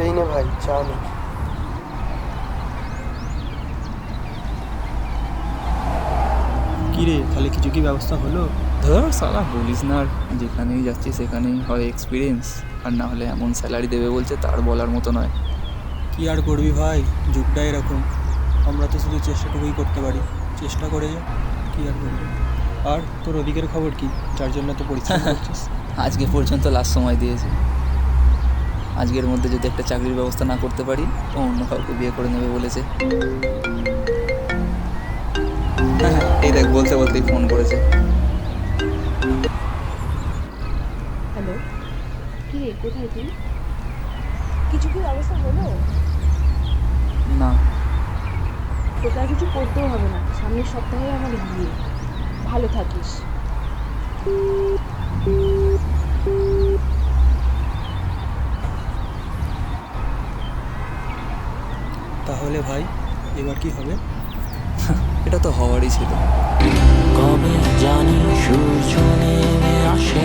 এই নে ভাই, চা নে। কী রে, তাহলে কিছু কি ব্যবস্থা হলো? ধর সালা বলিস না, আর যেখানেই যাচ্ছি সেখানেই হয় এক্সপিরিয়েন্স, আর না হলে এমন স্যালারি দেবে বলছে তার বলার মতো নয়। কি আর করবি ভাই, যুগটা এরকম। আমরা তো শুধু চেষ্টাটুকুই করতে পারি, চেষ্টা করে যা, কি আর করবি। আর তোর ওদিকের খবর কি, যার জন্য তো পরিশ্রম করছিস? আজকে পর্যন্ত লাস্ট সময় দিয়েছে, আজকের মধ্যে যদি একটা চাকরির ব্যবস্থা না করতে পারি তো অন্য কাউকে বিয়ে করে নেবে বলেছে। হ্যাঁ হ্যাঁ, এই দেখ বলতে বলতেই ফোন করেছে। হ্যালো, কি রে, কোথায় তুই? কিছু কি ব্যবস্থা হলো? না। তোকে আর কিছু করতেও হবে না, সামনের সপ্তাহে আমার বিয়ে। ভালো থাকিস। তাহলে ভাই, এবার কি হবে? এটা তো হওয়ারই ছিল। কবে জানি সূর্য নেমে আসে